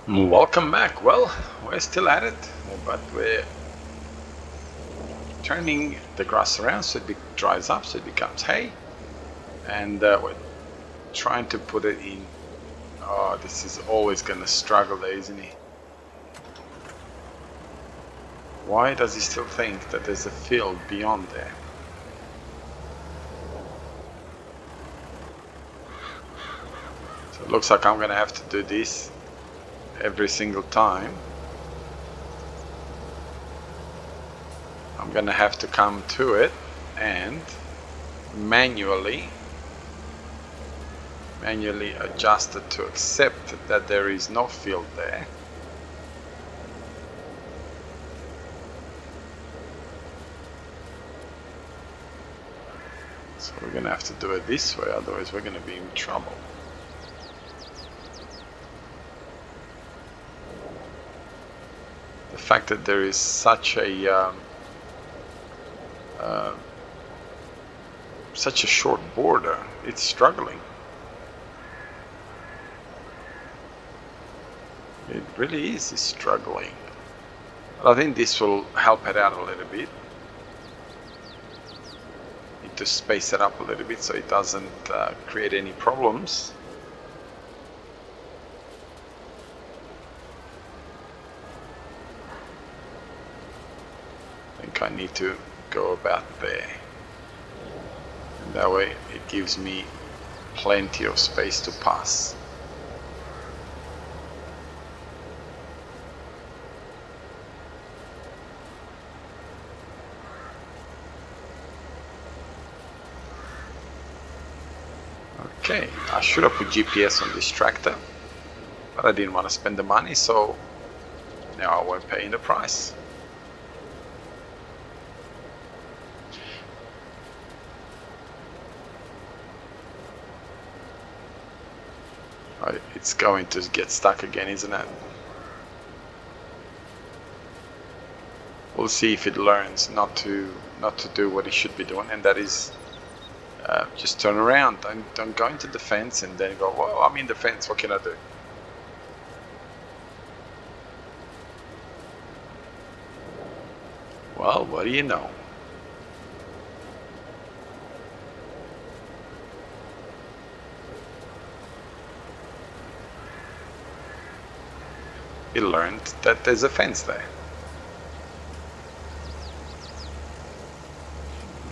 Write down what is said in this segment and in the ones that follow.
Welcome back. Well, we're still at it, but we're turning the grass around so it dries up, so it becomes hay, and we're trying to put it in. Oh, this is always going to struggle there, isn't he? Why does he still think that there's a field beyond there? So it looks like I'm going to have to do this every single time. I'm going to have to come to it and manually adjust it to accept that there is no field there. So we're going to have to do it this way, otherwise we're going to be in trouble. The fact that there is such a short border, it's struggling. It really is struggling. But I think this will help it out a little bit. Need to space it up a little bit so it doesn't create any problems. I think I need to go about there. And that way it gives me plenty of space to pass. Okay, I should have put GPS on this tractor, but I didn't want to spend the money, so now I won't pay the price. It's going to get stuck again, isn't it? We'll see if it learns not to do what it should be doing, and that is just turn around. Don't go into the fence and then go, well, I'm in the fence, what can I do? Well, what do you know? He learned that there's a fence there.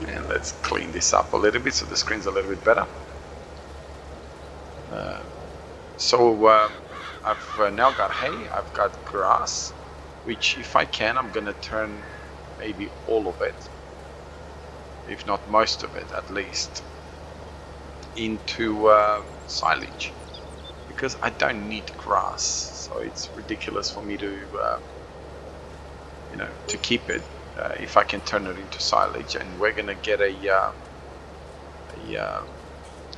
And let's clean this up a little bit so the screen's a little bit better. I've now got hay, I've got grass, which if I can, I'm gonna turn maybe all of it, if not most of it at least, into silage, because I don't need grass, so it's ridiculous for me to to keep it. If I can turn it into silage, and we're gonna get a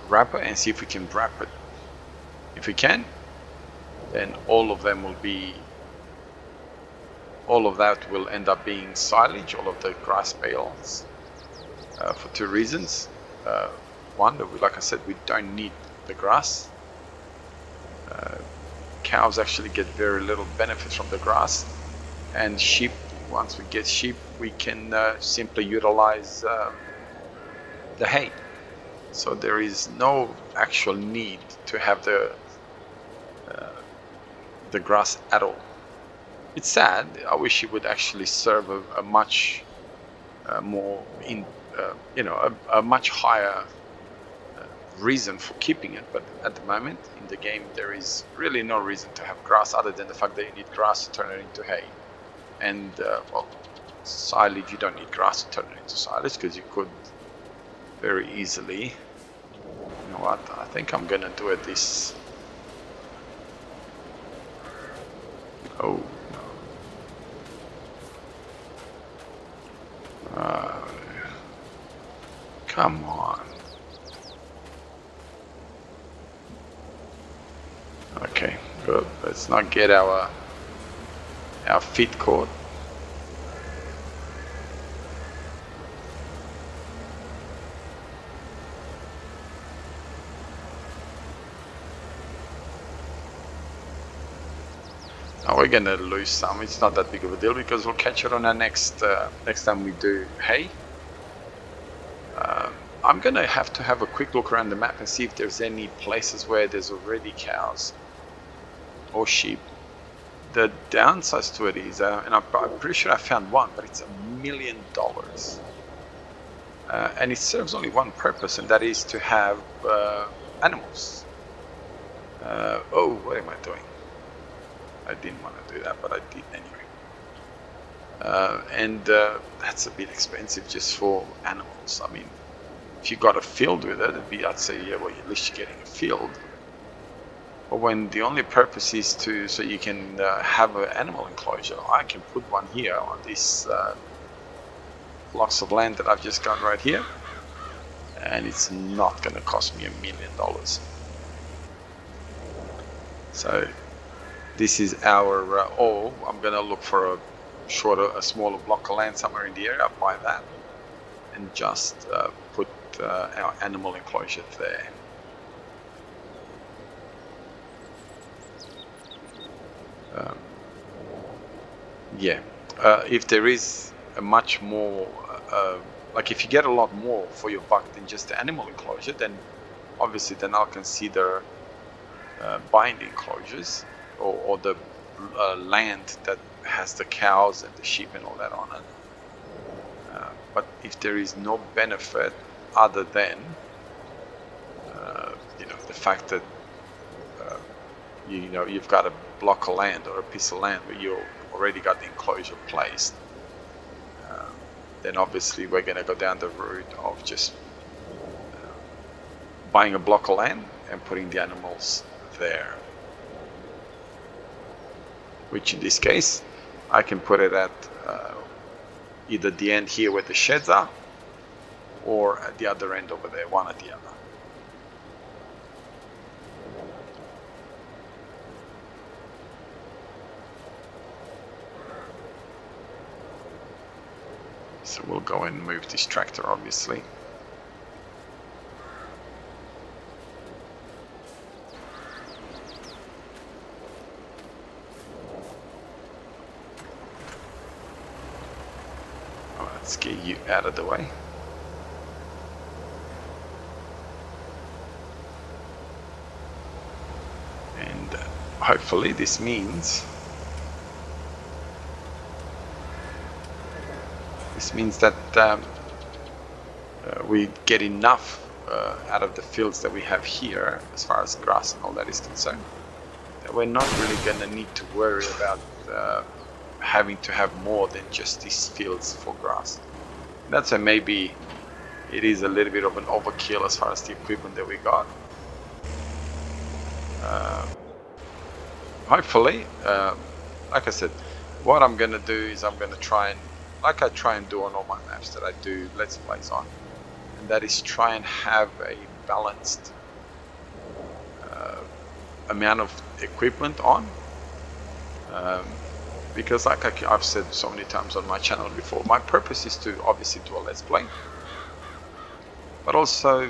wrapper and see if we can wrap it. If we can, then all of that will end up being silage, all of the grass bales, for two reasons. One, like I said, we don't need the grass. Cows actually get very little benefit from the grass, and sheep, once we get sheep, we can simply utilize the hay. So there is no actual need to have the grass at all. It's sad. I wish it would actually serve a much more a much higher reason for keeping it, but at the moment in the game there is really no reason to have grass other than the fact that you need grass to turn it into hay. And well, silage, you don't need grass to turn it into silage, because you could very easily, you know what, I think I'm gonna do it this. Oh no. Come on. Okay, good. Let's not get our feet caught. Now we're gonna lose some. It's not that big of a deal because we'll catch it on our next time we do hay. I'm gonna have to have a quick look around the map and see if there's any places where there's already cows or sheep. The downside to it is, and I'm pretty sure I found one, but it's $1 million. And it serves only one purpose, and that is to have animals. Oh, what am I doing? I didn't want to do that, but I did anyway. And that's a bit expensive just for animals. I mean, if you got a field with it, I'd say, yeah, well, at least you're getting a field. But when the only purpose is so you can have an animal enclosure, I can put one here on these blocks of land that I've just got right here, and it's not going to cost me $1 million. So this is our, I'm going to look for a smaller block of land somewhere in the area, buy that, and just put our animal enclosure there. Yeah, if there is a much more, like if you get a lot more for your buck than just the animal enclosure, then obviously then I'll consider buying the enclosures or the land that has the cows and the sheep and all that on it. But if there is no benefit other than the fact that you've got a block of land or a piece of land where you already got the enclosure placed, then obviously we're going to go down the route of just buying a block of land and putting the animals there. Which in this case, I can put it at either the end here where the sheds are, or at the other end over there, one at the other. So we'll go and move this tractor, obviously. Let's get you out of the way. And hopefully this means that we get enough out of the fields that we have here as far as grass and all that is concerned, that we're not really going to need to worry about having to have more than just these fields for grass. And that's why maybe it is a little bit of an overkill as far as the equipment that we got. Hopefully, like I said, what I'm going to do is I'm going to try and, like I try and do on all my maps that I do Let's Plays on, and that is try and have a balanced amount of equipment on. Because like I've said so many times on my channel before, my purpose is to obviously do a Let's Play, but also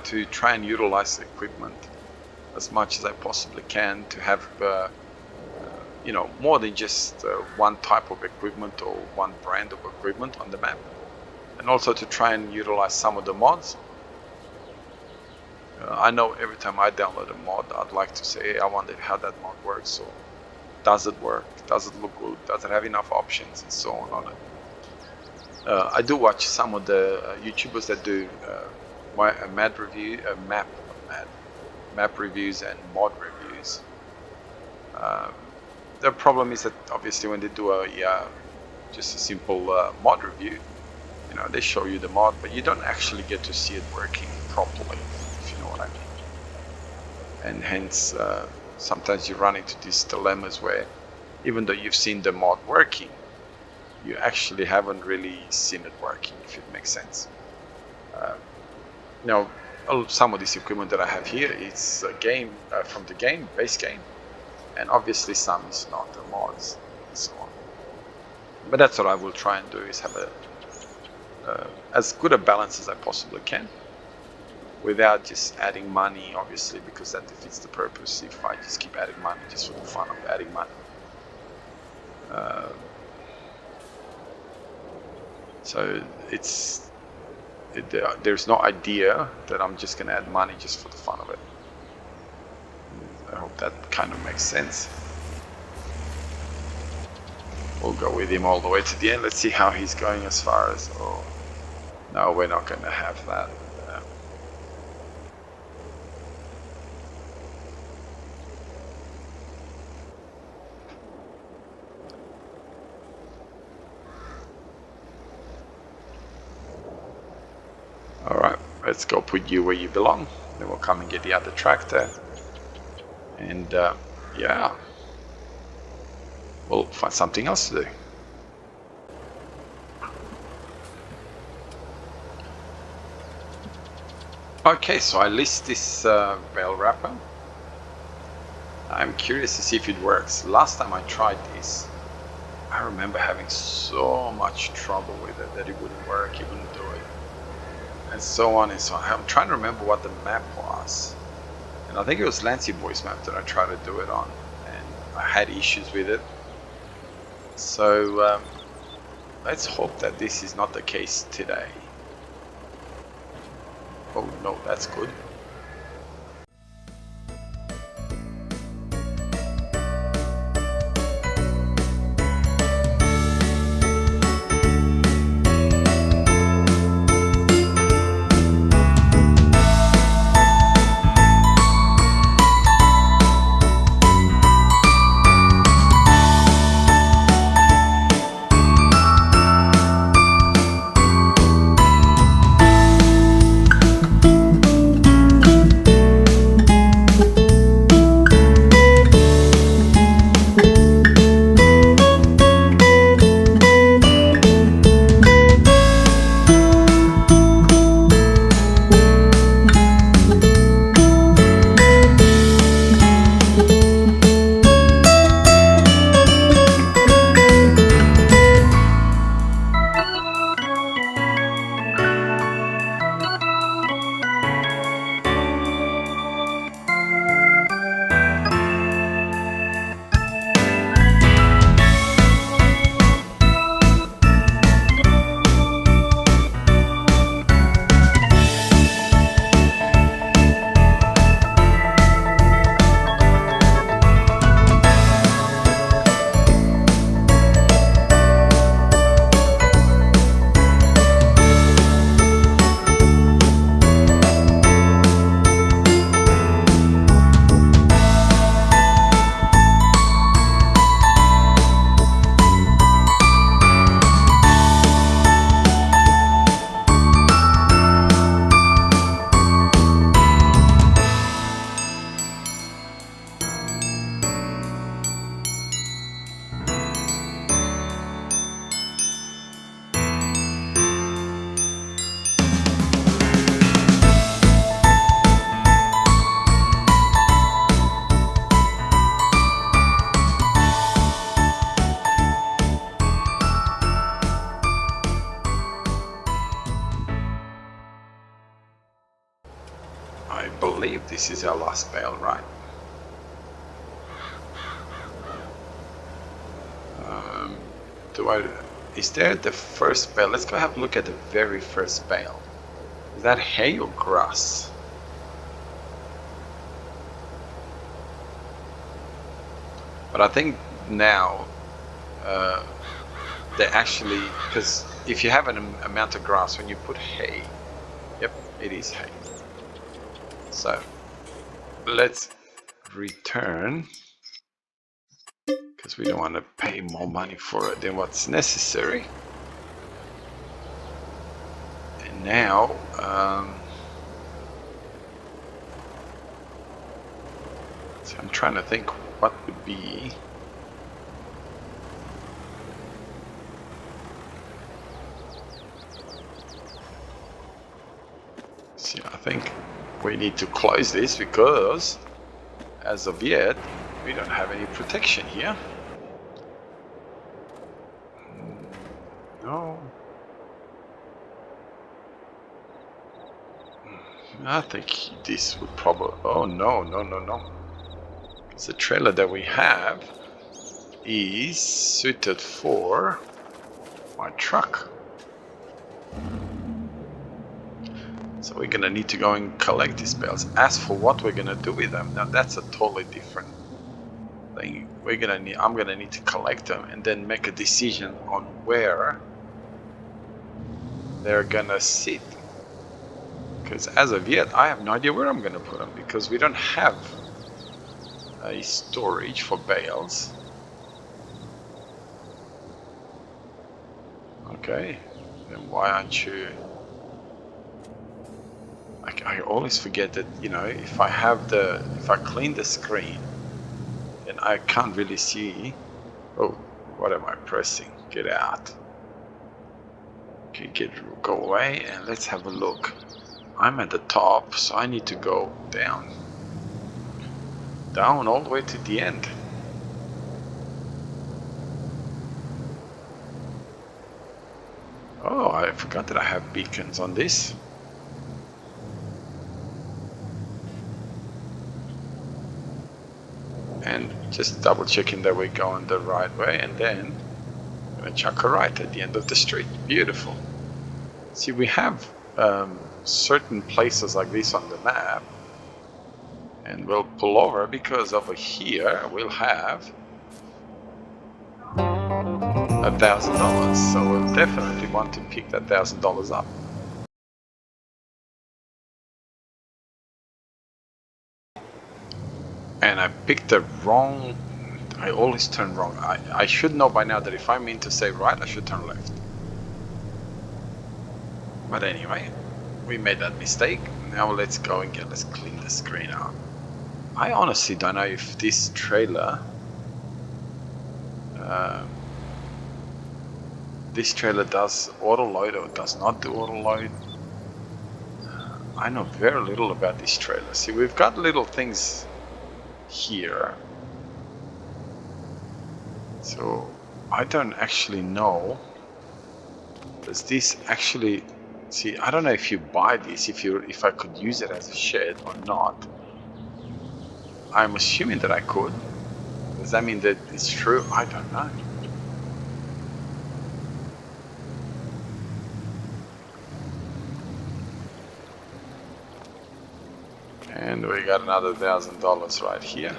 to try and utilize the equipment as much as I possibly can to have more than just one type of equipment or one brand of equipment on the map, and also to try and utilize some of the mods. I know every time I download a mod, I'd like to say, hey, I wonder how that mod works, or does it work, does it look good, does it have enough options, and so on it. I do watch some of the YouTubers that do map reviews and mod reviews. The problem is that obviously when they do just a simple mod review, they show you the mod, but you don't actually get to see it working properly, if you know what I mean. And hence, sometimes you run into these dilemmas where, even though you've seen the mod working, you actually haven't really seen it working, if it makes sense. Some of this equipment that I have here is a game from the base game, and obviously some is not, the mods and so on. But that's what I will try and do, is have as good a balance as I possibly can, without just adding money, obviously, because that defeats the purpose if I just keep adding money just for the fun of adding money. Uh, so there's no idea that I'm just going to add money just for the fun of it. I hope that kind of makes sense. We'll go with him all the way to the end. Let's see how he's going as far as... Oh, no, we're not going to have that. Alright, let's go put you where you belong. Then we'll come and get the other tractor. And yeah, we'll find something else to do. Okay, so I list this bale wrapper. I'm curious to see if it works. Last time I tried this, I remember having so much trouble with it that it wouldn't work, it wouldn't do it, and so on and so on. I'm trying to remember what the map was, and I think it was Lancy Boy's map that I tried to do it on, and I had issues with it. So let's hope that this is not the case today. Oh no, that's good. I believe this is our last bale, right? Is there the first bale? Let's go have a look at the very first bale. Is that hay or grass? But I think now they actually, because if you have an amount of grass, when you put hay, yep, it is hay. So let's return, because we don't want to pay more money for it than what's necessary. And now so I'm trying to think what would be. See, I think we need to close this because as of yet we don't have any protection here. No. I think this would probably... Oh no, no, no, no. The trailer that we have is suited for my truck. So we're gonna need to go and collect these bales. As for what we're gonna do with them, now that's a totally different thing. I'm gonna need to collect them and then make a decision on where they're gonna sit. Because as of yet, I have no idea where I'm gonna put them because we don't have a storage for bales. Okay, then why aren't you? I always forget that, you know, if I clean the screen, then I can't really see. Oh, what am I pressing? Get out. Okay, go away and let's have a look. I'm at the top, so I need to go down. Down all the way to the end. Oh, I forgot that I have beacons on this. And just double checking that we're going the right way, and then I'm gonna chuck a right at the end of the street. Beautiful. See, we have certain places like this on the map, and we'll pull over because over here we'll have $1,000. So we'll definitely want to pick that $1,000 up. And I picked the wrong. I always turn wrong. I should know by now that if I mean to say right, I should turn left. But anyway, we made that mistake. Now let's go and let's clean the screen out. I honestly don't know if this trailer does auto load or does not do auto load. I know very little about this trailer. See, we've got little things here, so I don't actually know. Does this actually? See, I don't know if you buy this, if I could use it as a shed or not. I'm assuming that I could. Does that mean that it's true? I don't know. And we got another $1,000 right here.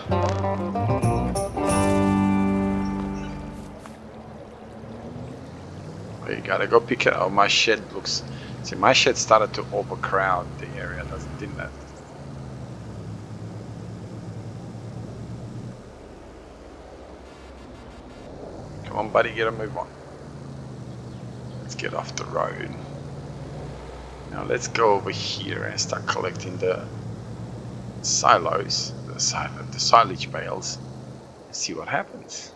We gotta go pick it up. Oh, my shed looks. See, my shed started to overcrowd the area, didn't it? Come on, buddy, get a move on. Let's get off the road. Now let's go over here and start collecting the silos, the silage bales, and see what happens.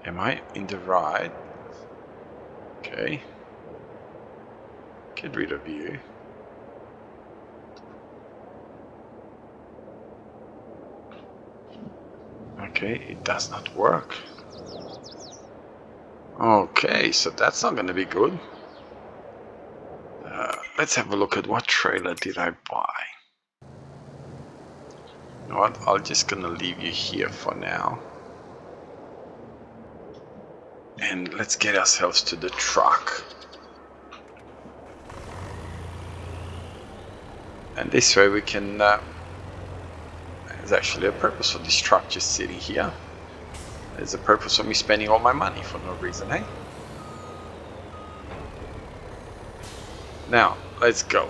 Am I in the right? Okay. Get rid of you. Okay, it does not work. Okay, so that's not going to be good. Let's have a look at what trailer did I buy. You know what? I'm just going to leave you here for now. And let's get ourselves to the truck. And this way we can... there's actually a purpose for this truck just sitting here. There's a purpose for me spending all my money for no reason, hey? Now, let's go.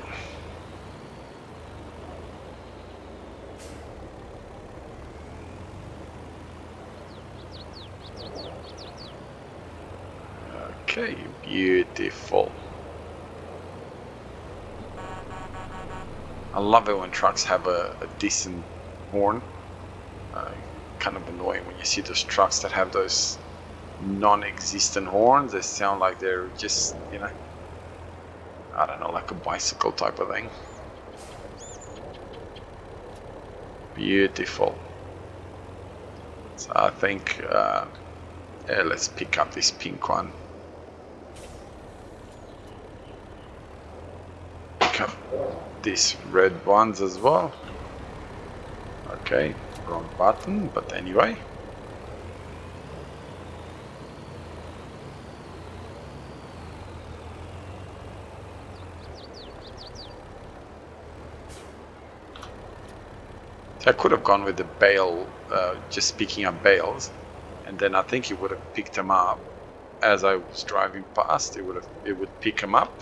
Okay, beautiful. I love it when trucks have a decent horn. Kind of annoying when you see those trucks that have those non-existent horns. They sound like they're just, you know, I don't know, like a bicycle type of thing. Beautiful. So I think, yeah, let's pick up this pink one. pick up these red ones as well. Okay, wrong button, but anyway. So I could have gone with the bale, just picking up bales, and then I think it would have picked them up as I was driving past. It would pick them up.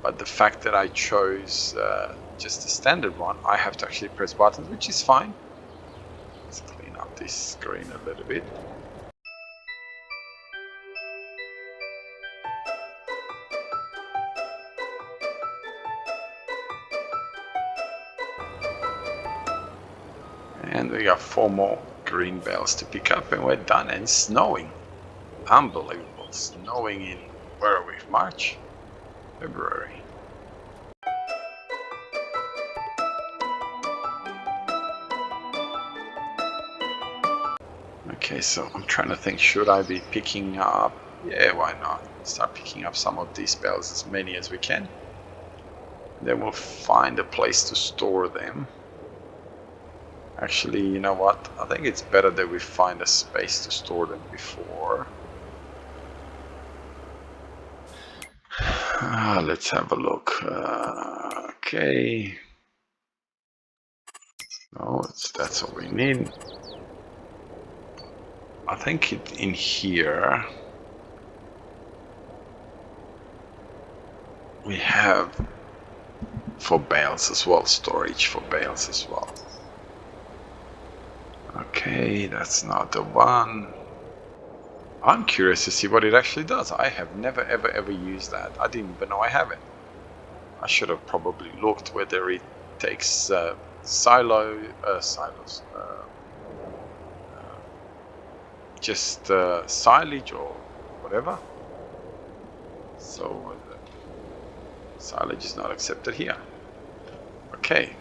But the fact that I chose just the standard one, I have to actually press buttons, which is fine. Let's clean up this screen a little bit. And we got 4 more green bales to pick up and we're done. And snowing. Unbelievable. Snowing in, where are we? March? February. Okay, so I'm trying to think, should I be picking up? Yeah, why not? Start picking up some of these bales, as many as we can. And then we'll find a place to store them. Actually, you know what? I think it's better that we find a space to store them before. Let's have a look. Okay. No, that's what we need. I think in here we have for bales as well, storage for bales as well. Okay, that's not the one. I'm curious to see what it actually does. I have never ever used that. I didn't even know I have it. I should have probably looked whether it takes silos, just silage or whatever. So silage is not accepted here. Okay,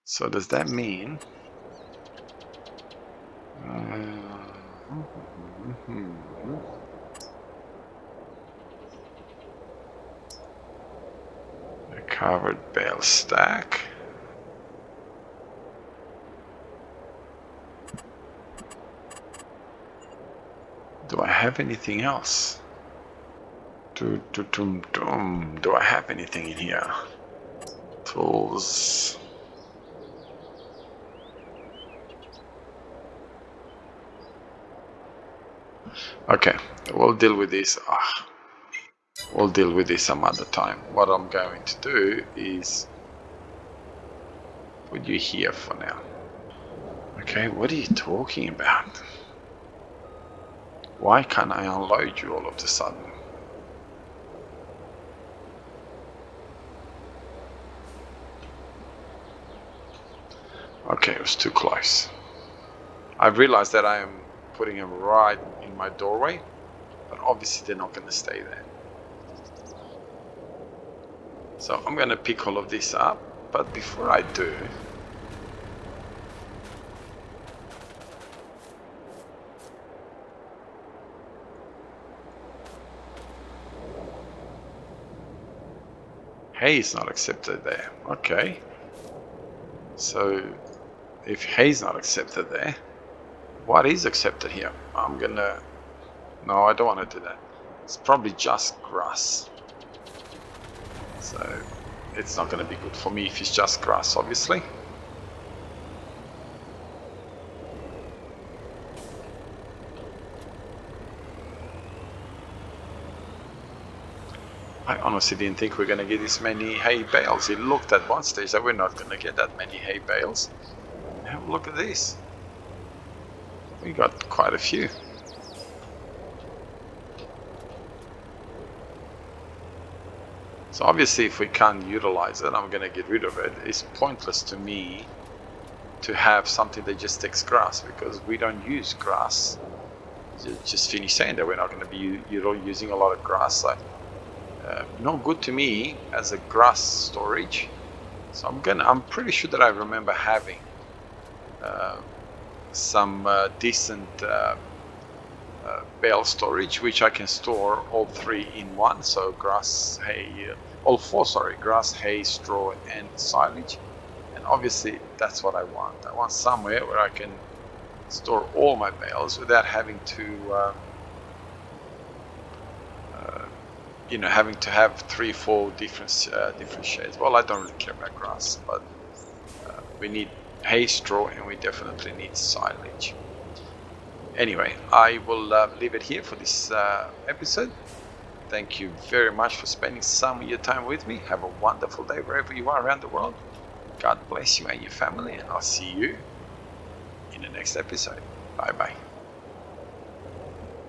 so does that mean a covered bale stack? Do I have anything else? Do I have anything in here? Tools. Okay, we'll deal with this. We'll deal with this some other time. What I'm going to do is put you here for now. Okay, what are you talking about? Why can't I unload you all of a sudden? Okay, it was too close. I've realized that I am putting them right in my doorway, but obviously they're not going to stay there. So I'm going to pick all of this up, but before I do, hay is not accepted there. Okay. So if hay is not accepted there, what is accepted here? I'm gonna... No, I don't want to do that. It's probably just grass. So it's not going to be good for me if it's just grass, obviously. I honestly didn't think we're going to get this many hay bales. It looked at one stage that we're not going to get that many hay bales. Have a look at this. We got quite a few. So obviously if we can't utilize it, I'm going to get rid of it. It's pointless to me to have something that just takes grass, because we don't use grass. Just finish saying that we're not going to be using a lot of grass. No good to me as a grass storage. So I'm pretty sure that I remember having some decent bale storage, which I can store all 3 in one. So grass, hay, all four, sorry, grass, hay, straw, and silage. And obviously that's what I want. I want somewhere where I can store all my bales without having to having to have 3-4 different shades. Well, I don't really care about grass, but we need hay, straw, and we definitely need silage. Anyway, I will leave it here for this episode. Thank you very much for spending some of your time with me. Have a wonderful day wherever you are around the world. God bless you and your family, and I'll see you in the next episode. Bye bye.